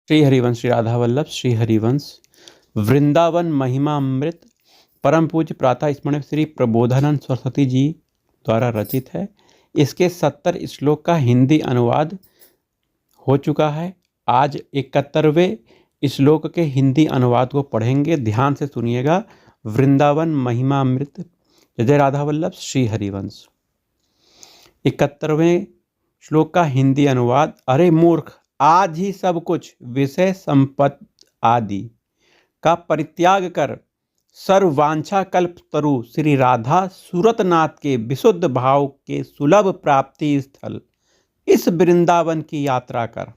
श्री हरिवंश, श्री राधा वल्लभ श्री हरिवंश, वृंदावन महिमामृत, परम पूज्य प्रातः स्मरण श्री प्रबोधानंद सरस्वती जी द्वारा रचित है। इसके 70 श्लोक का हिंदी अनुवाद हो चुका है। आज 71वें श्लोक के हिंदी अनुवाद को पढ़ेंगे। ध्यान से सुनिएगा। वृंदावन महिमामृत, जय राधा वल्लभ श्री हरिवंश। 71वें श्लोक का हिंदी अनुवाद। अरे मूर्ख, आज ही सब कुछ विषय संपत्ति आदि का परित्याग कर सर्ववांछा कल्प तरु श्री राधा सूरतनाथ के विशुद्ध भाव के सुलभ प्राप्ति स्थल इस वृंदावन की यात्रा कर।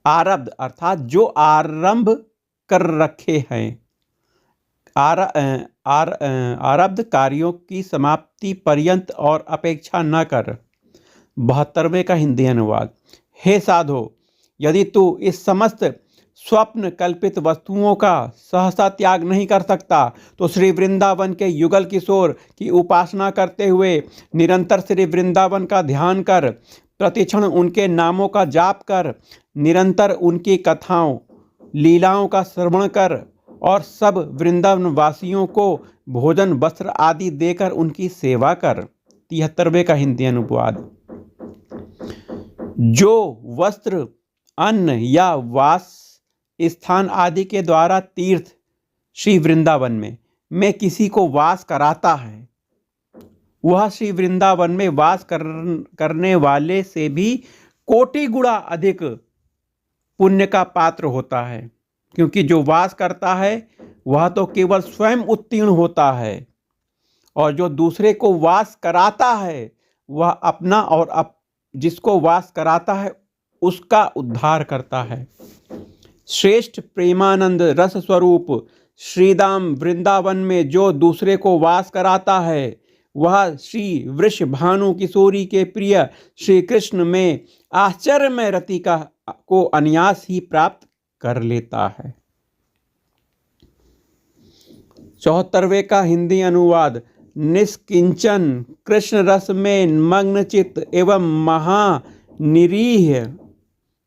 आरब्ध अर्थात जो आरंभ कर रखे हैं, आरब्ध कार्यों की समाप्ति पर्यंत और अपेक्षा न कर। 72वें का हिंदी अनुवाद। हे साधो, यदि तू इस समस्त स्वप्न कल्पित वस्तुओं का सहसा त्याग नहीं कर सकता तो श्री वृंदावन के युगल किशोर की उपासना करते हुए निरंतर श्री वृंदावन का ध्यान कर, प्रतिक्षण उनके नामों का जाप कर, निरंतर उनकी कथाओं लीलाओं का श्रवण कर और सब वृंदावन वासियों को भोजन वस्त्र आदि देकर उनकी सेवा कर। 73वें का हिंदी अनुवाद। जो वस्त्र, अन्न या वास स्थान आदि के द्वारा तीर्थ श्री वृंदावन में किसी को वास कराता है, वह श्री वृंदावन में वास करने वाले से भी कोटि गुणा अधिक पुण्य का पात्र होता है, क्योंकि जो वास करता है वह तो केवल स्वयं उत्तीर्ण होता है और जो दूसरे को वास कराता है वह अपना और जिसको वास कराता है उसका उद्धार करता है। श्रेष्ठ प्रेमानंद रस स्वरूप श्रीधाम वृंदावन में जो दूसरे को वास कराता है वह श्री वृषभानु किशोरी के प्रिय श्री कृष्ण में आश्चर्यमय रति को अनायास ही प्राप्त कर लेता है। 74वें का हिंदी अनुवाद। निष्किंचन कृष्ण रस में मग्न चित्त एवं महानिरीह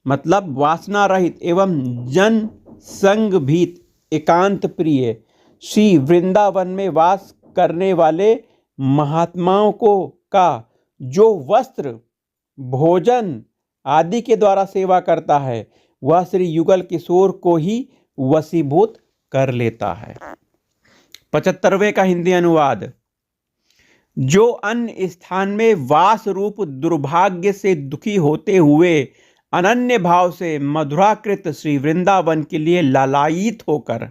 मतलब वासना रहित एवं जन संग भीत एकांत प्रिय श्री वृंदावन में वास करने वाले महात्माओं का जो वस्त्र, भोजन आदि के द्वारा सेवा करता है वह श्री युगल किशोर को ही वशीभूत कर लेता है। 75वें का हिंदी अनुवाद। जो अन्य स्थान में वास रूप दुर्भाग्य से दुखी होते हुए अनन्य भाव से मधुराकृत श्री वृंदावन के लिए लालायित होकर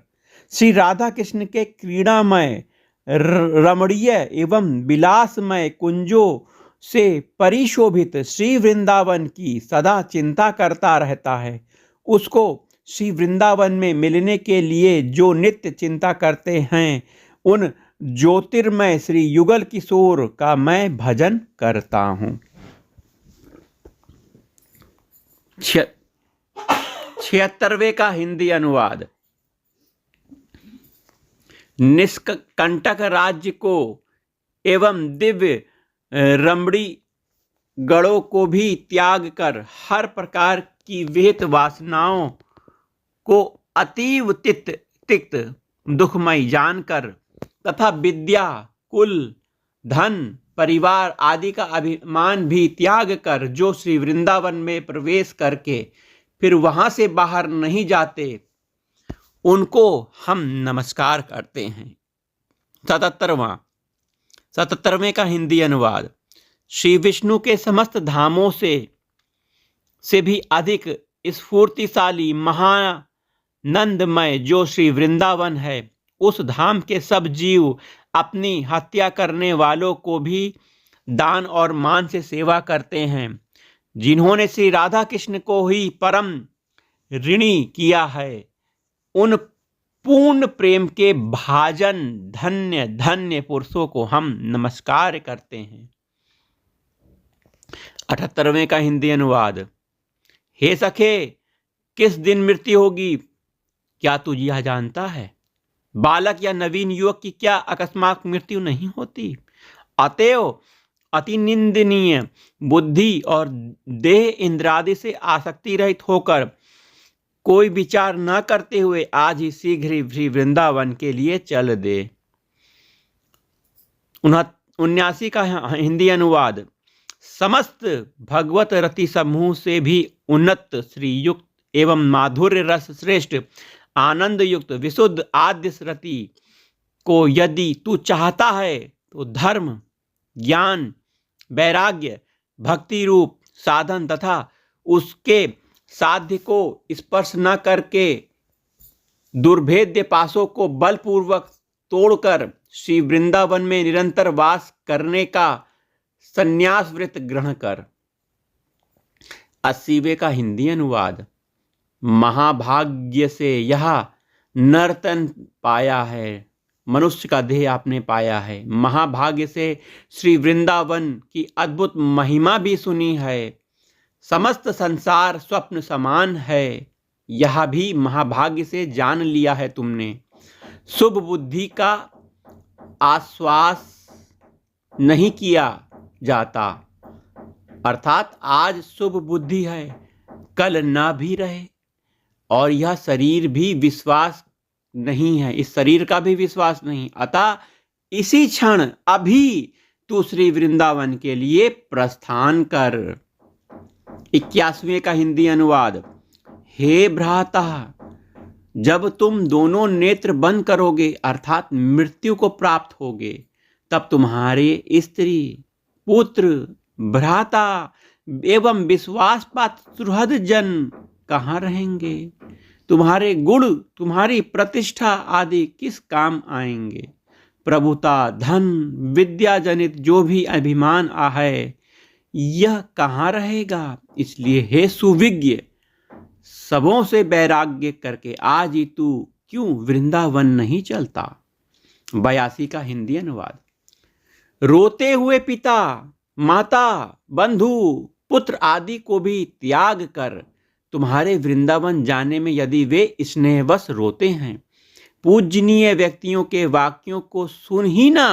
श्री राधा कृष्ण के क्रीड़ामय रमणीय एवं विलासमय कुंजों से परिशोभित श्री वृंदावन की सदा चिंता करता रहता है, उसको श्री वृंदावन में मिलने के लिए जो नित्य चिंता करते हैं उन ज्योतिर्मय श्री युगल किशोर का मैं भजन करता हूँ। 76वें का हिंदी अनुवाद। निष्कंटक राज्य को एवं दिव्य रमणी गणों को भी त्याग कर हर प्रकार की विहित वासनाओं को अतीव तिक्त दुखमय जानकर तथा विद्या, कुल, धन, परिवार आदि का अभिमान भी त्याग कर जो श्री वृंदावन में प्रवेश करके फिर वहां से बाहर नहीं जाते उनको हम नमस्कार करते हैं। 77वें का हिंदी अनुवाद। श्री विष्णु के समस्त धामों से भी अधिक स्फूर्तिशाली महानंदमय जो श्री वृंदावन है, उस धाम के सब जीव अपनी हत्या करने वालों को भी दान और मान से सेवा करते हैं। जिन्होंने श्री राधा कृष्ण को ही परम ऋणी किया है उन पूर्ण प्रेम के भाजन धन्य धन्य पुरुषों को हम नमस्कार करते हैं। 78वें का हिंदी अनुवाद। हे सखे, किस दिन मृत्यु होगी क्या तू यह जानता है? बालक या नवीन युवक की क्या अकस्मात मृत्यु नहीं होती? अतएव अति निंदनीय बुद्धि और देह इंद्रादि से आसक्ति रहित होकर कोई विचार न करते हुए आज ही शीघ्र ही श्री वृंदावन के लिए चल दे। 79 का हिंदी अनुवाद। समस्त भगवत रति समूह से भी उन्नत श्रीयुक्त एवं माधुर्य रस श्रेष्ठ आनंद युक्त विशुद्ध आद्य रति को यदि तू चाहता है तो धर्म, ज्ञान, वैराग्य, भक्ति रूप साधन तथा उसके साध्य को स्पर्श न करके दुर्भेद्य पाशों को बलपूर्वक तोड़कर श्री वृंदावन में निरंतर वास करने का संन्यास व्रत ग्रहण कर। 80वें का हिंदी अनुवाद। महाभाग्य से यह नर्तन पाया है, मनुष्य का देह आपने पाया है। महाभाग्य से श्री वृंदावन की अद्भुत महिमा भी सुनी है। समस्त संसार स्वप्न समान है, यह भी महाभाग्य से जान लिया है तुमने। शुभ बुद्धि का आश्वास नहीं किया जाता, अर्थात आज शुभ बुद्धि है, कल ना भी रहे। और यह शरीर भी विश्वास नहीं है, इस शरीर का भी विश्वास नहीं। अतः इसी क्षण अभी तू श्री वृंदावन के लिए प्रस्थान कर। 81वें का हिंदी अनुवाद। हे भ्राता, जब तुम दोनों नेत्र बंद करोगे अर्थात मृत्यु को प्राप्त होगे, तब तुम्हारे स्त्री, पुत्र, भ्राता एवं विश्वास पात्र सुहृद जन कहाँ रहेंगे? तुम्हारे गुण, तुम्हारी प्रतिष्ठा आदि किस काम आएंगे? प्रभुता, धन, विद्या जनित जो भी अभिमान है, यह कहाँ रहेगा? इसलिए हे सुविज्ञ, सबों से वैराग्य करके आज ही तू क्यों वृंदावन नहीं चलता? 82 का हिंदी अनुवाद। रोते हुए पिता, माता, बंधु, पुत्र आदि को भी त्याग कर तुम्हारे वृंदावन जाने में यदि वे स्नेहवश रोते हैं, पूजनीय व्यक्तियों के वाक्यों को सुन ही ना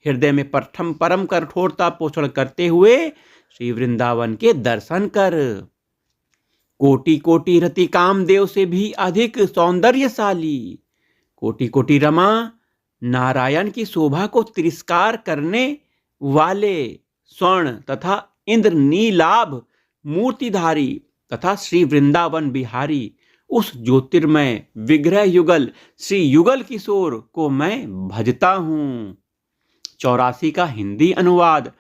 हृदय में परम कठोरता पोषण करते हुए श्री वृंदावन के दर्शन कर। कोटि कोटि रति कामदेव से भी अधिक सौंदर्यशाली, कोटि कोटि रमा नारायण की शोभा को तिरस्कार करने वाले स्वर्ण तथा इंद्र नीलाभ मूर्तिधारी तथा श्री वृंदावन बिहारी उस ज्योतिर्मय विग्रह युगल श्री युगल किशोर को मैं भजता हूँ। 84 का हिंदी अनुवाद।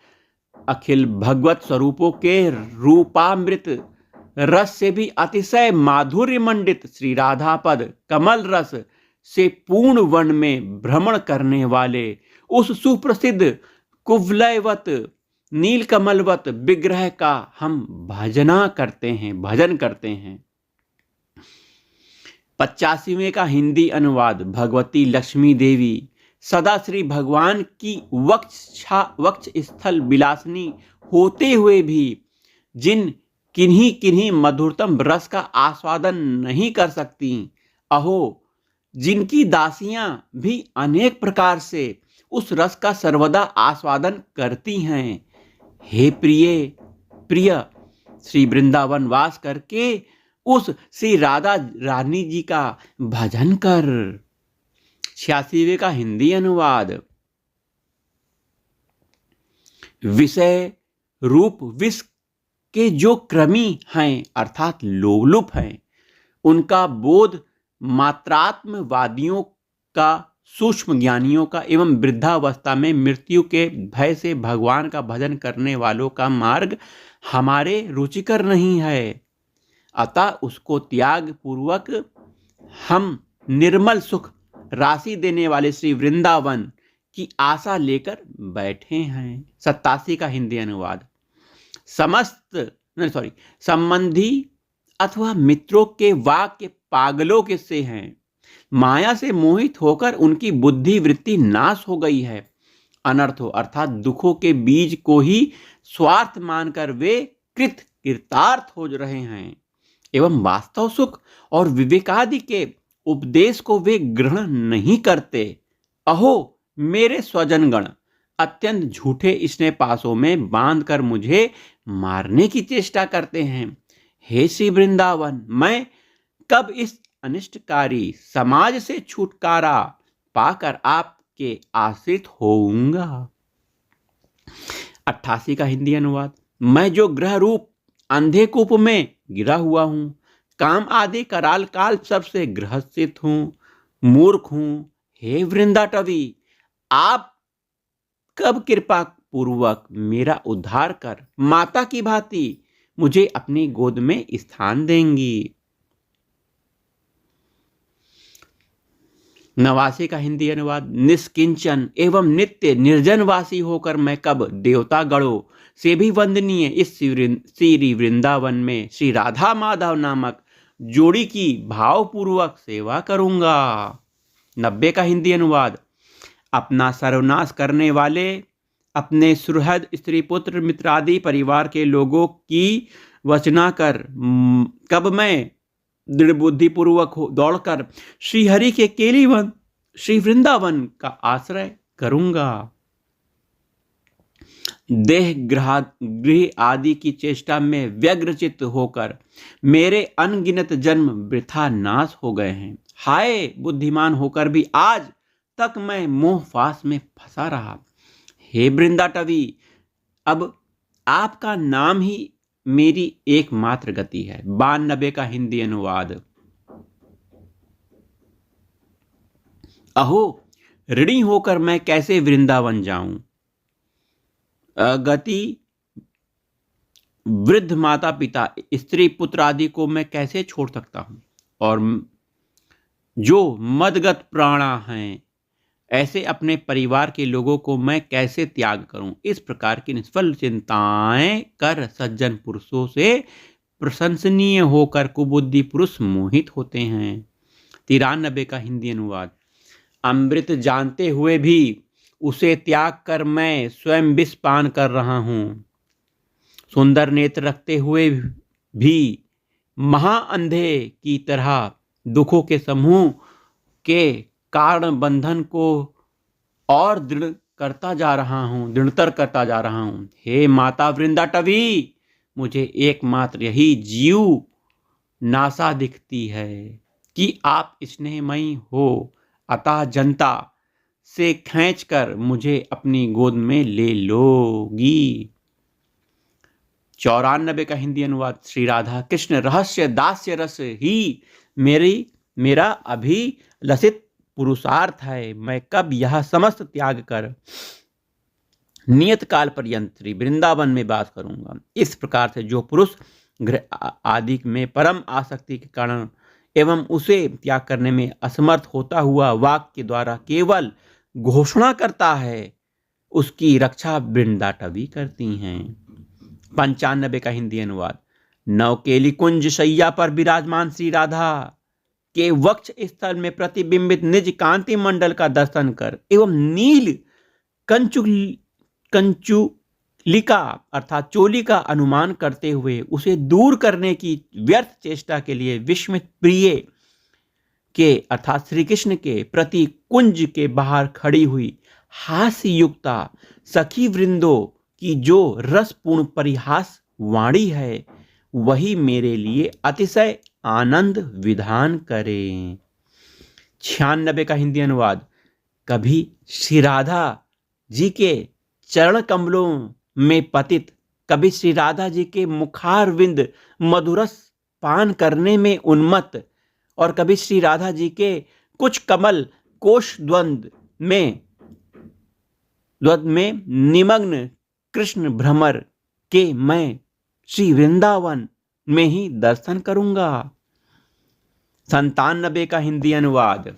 अखिल भगवत स्वरूपों के रूपामृत रस से भी अतिशय माधुर्य मंडित श्री राधापद कमल रस से पूर्ण वन में भ्रमण करने वाले उस सुप्रसिद्ध कुवलयवत नीलकमलवत विग्रह का हम भजन करते हैं। 85वें का हिंदी अनुवाद। भगवती लक्ष्मी देवी सदा श्री भगवान की वक्ष स्थल विलासनी होते हुए भी जिन किन्हीं मधुरतम रस का आस्वादन नहीं कर सकती, अहो जिनकी दासियां भी अनेक प्रकार से उस रस का सर्वदा आस्वादन करती हैं, हे प्रिय श्री वृंदावन वास करके उस श्री राधा रानी जी का भजन कर। 86वें का हिंदी अनुवाद। विषय रूप विष के जो क्रमी हैं अर्थात लोलुप हैं, उनका बोध मात्रात्मवादियों का, सूक्ष्म ज्ञानियों का एवं वृद्धावस्था में मृत्यु के भय से भगवान का भजन करने वालों का मार्ग हमारे रुचिकर नहीं है। अतः उसको त्याग पूर्वक हम निर्मल सुख राशि देने वाले श्री वृंदावन की आशा लेकर बैठे हैं। 87 का हिंदी अनुवाद। संबंधी अथवा मित्रों के वाक्य पागलों के से हैं। माया से मोहित होकर उनकी बुद्धि वृत्ति नाश हो गई है। अनर्थों अर्थात दुखों के बीज को ही स्वार्थ मानकर वे कृतार्थ हो रहे हैं एवं वास्तव सुख और विवेकादि के उपदेश को वे ग्रहण नहीं करते। अहो मेरे स्वजनगण अत्यंत झूठे स्नेह पासों में बांधकर मुझे मारने की चेष्टा करते हैं। हे श्री वृंदावन, मैं कब इस अनिष्टकारी समाज से छुटकारा पाकर आपके आश्रित होऊंगा। 88 का हिंदी अनुवाद। मैं जो ग्रह रूप अंधे कूप में गिरा हुआ हूं, काम आदि कराल काल सबसे ग्रसित हूं, मूर्ख हूं। हे वृंदाटवी, आप कब कृपा पूर्वक मेरा उद्धार कर माता की भांति मुझे अपनी गोद में स्थान देंगी। 89 का हिंदी अनुवाद। निष्किंचन एवं नित्य निर्जनवासी होकर मैं कब देवता गणों से भी वंदनीय इस श्री वृंदावन में श्री राधा माधव नामक जोड़ी की भावपूर्वक सेवा करूंगा। 90 का हिंदी अनुवाद। अपना सर्वनाश करने वाले अपने सुहृद स्त्री पुत्र मित्रादि परिवार के लोगों की वचना कर कब मैं दृढ़ बुद्धि पूर्वक दौड़कर श्रीहरि के केलीवन श्री वृंदावन का आश्रय करूंगा। देह गृह आदि की चेष्टा में व्यग्रचित्त होकर मेरे अनगिनत जन्म वृथा नाश हो गए हैं। हाय, बुद्धिमान होकर भी आज तक मैं मोह फास में फंसा रहा। हे वृंदाटवी, अब आपका नाम ही मेरी एकमात्र गति है। 92 का हिंदी अनुवाद। अहो, ऋणी होकर मैं कैसे वृंदावन जाऊं? गति वृद्ध माता पिता स्त्री पुत्र आदि को मैं कैसे छोड़ सकता हूं? और जो मदगत प्राणा हैं, ऐसे अपने परिवार के लोगों को मैं कैसे त्याग करूं? इस प्रकार की निष्फल चिंताएं कर सज्जन पुरुषों से प्रशंसनीय होकर कुबुद्धि पुरुष मोहित होते हैं। 93 का हिंदी अनुवाद। अमृत जानते हुए भी उसे त्याग कर मैं स्वयं विष पान कर रहा हूं। सुंदर नेत्र रखते हुए भी महाअंधे की तरह दुखों के समूह के कारण बंधन को और दृढ़तर करता जा रहा हूं। हे माता वृंदाटवी, मुझे एकमात्र यही जीव नासा दिखती है कि आप स्नेहमयी हो, अतः जनता से खींचकर मुझे अपनी गोद में ले लोगी। 94 का हिंदी अनुवाद। श्री राधा कृष्ण रहस्य दास्य रस ही मेरा अभिलषित पुरुषार्थ है। मैं कब यह समस्त त्याग कर नियत काल पर्यंत श्री वृंदावन में वास करूंगा। इस प्रकार से जो पुरुष गृह आदि में परम आसक्ति के कारण एवं उसे त्याग करने में असमर्थ होता हुआ वाक् के द्वारा केवल घोषणा करता है, उसकी रक्षा वृंदाटवी करती हैं। 95 का हिंदी अनुवाद। नवकेली कुंज शैया पर विराजमान श्री राधा के वक्ष स्थल में प्रतिबिंबित निज कांति मंडल का दर्शन कर एवं नील कंचुलिका अर्थात चोली का अनुमान करते हुए उसे दूर करने की व्यर्थ चेष्टा के लिए विस्मित प्रिय के अर्थात श्री कृष्ण के प्रति कुंज के बाहर खड़ी हुई हास्य युक्ता सखी वृंदों की जो रसपूर्ण परिहास वाणी है, वही मेरे लिए अतिशय आनंद विधान करें। 96 का हिंदी अनुवाद। कभी श्री राधा जी के चरण कमलों में पतित, कभी श्री राधा जी के मुखारविंद मधुरस पान करने में उन्मत्त, और कभी श्री राधा जी के कुछ कमल कोश द्वंद में निमग्न कृष्ण भ्रमर के मैं श्री वृंदावन में ही दर्शन करूंगा। 97 का हिंदी अनुवाद।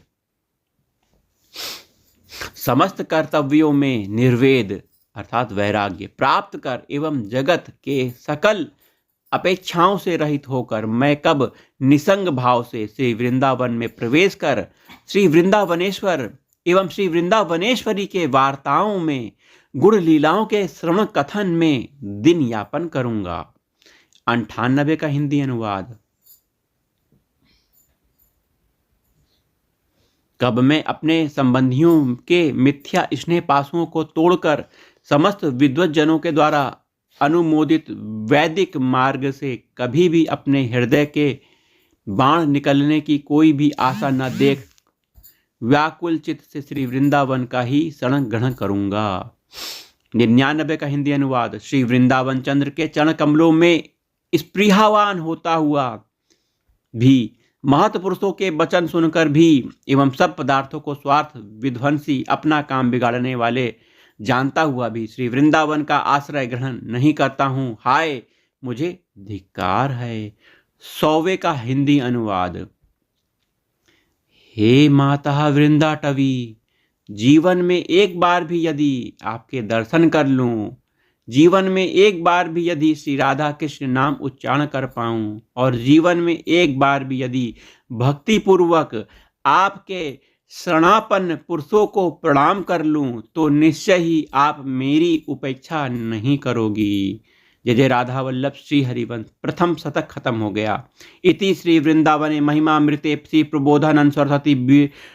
समस्त कर्तव्यों में निर्वेद अर्थात वैराग्य प्राप्त कर एवं जगत के सकल अपेक्षाओं से रहित होकर मैं कब निसंग भाव से श्री वृंदावन में प्रवेश कर श्री वृंदावनेश्वर एवं श्री वृंदावनेश्वरी के वार्ताओं में गुण लीलाओं के श्रवण कथन में दिन यापन करूंगा। 98 का हिंदी अनुवाद। कब मैं अपने संबंधियों के मिथ्या स्नेह पाशों को तोड़कर समस्त विद्वत जनों के द्वारा अनुमोदित वैदिक मार्ग से कभी भी अपने हृदय के बाण निकलने की कोई भी आशा न देख व्याकुल चित्त से श्री वृंदावन का ही शरण ग्रहण करूंगा। 99 का हिंदी अनुवाद। श्री वृंदावन चंद्र के चरण कमलों में स्पृहावान होता हुआ भी, महत्पुरुषों के वचन सुनकर भी एवं सब पदार्थों को स्वार्थ विध्वंसी अपना काम बिगाड़ने वाले जानता हुआ भी श्री वृंदावन का आश्रय ग्रहण नहीं करता हूँ। हाय मुझे धिक्कार है। 100वें का हिंदी अनुवाद। हे माता वृंदाटवी, जीवन में एक बार भी यदि आपके दर्शन कर लूं, जीवन में एक बार भी यदि श्री राधा कृष्ण नाम उच्चारण कर पाऊं और जीवन में एक बार भी यदि भक्ति पूर्वक आपके शरणापन्न पुरुषों को प्रणाम कर लूं, तो निश्चय ही आप मेरी उपेक्षा नहीं करोगी। जय जय राधा वल्लभ श्री हरिवंश। प्रथम शतक खत्म हो गया। इति श्री वृंदावने महिमामृते श्री प्रबोधानंद सरस्वती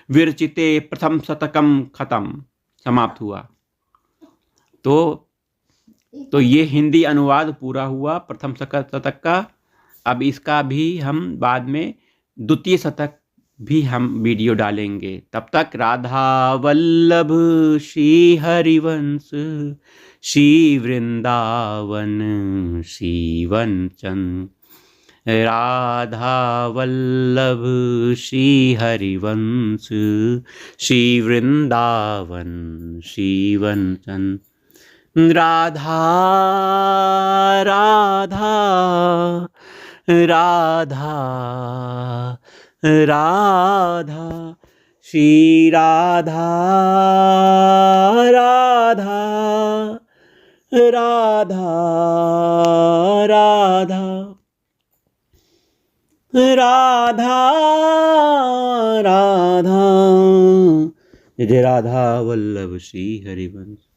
विरचिते प्रथम शतकम खत्म, समाप्त हुआ। तो ये हिंदी अनुवाद पूरा हुआ प्रथम शतक का। अब इसका भी हम बाद में द्वितीय शतक भी हम वीडियो डालेंगे। तब तक राधा वल्लभ श्री हरिवंश, श्री वृंदावन श्रीवंचन। राधा वल्लभ श्री हरिवंश, श्री वृंदावन श्रीवंचन। राधा राधा राधा राधा, श्री राधा राधा राधा राधा राधा राधा। जय राधा वल्लभ श्री हरिवंश।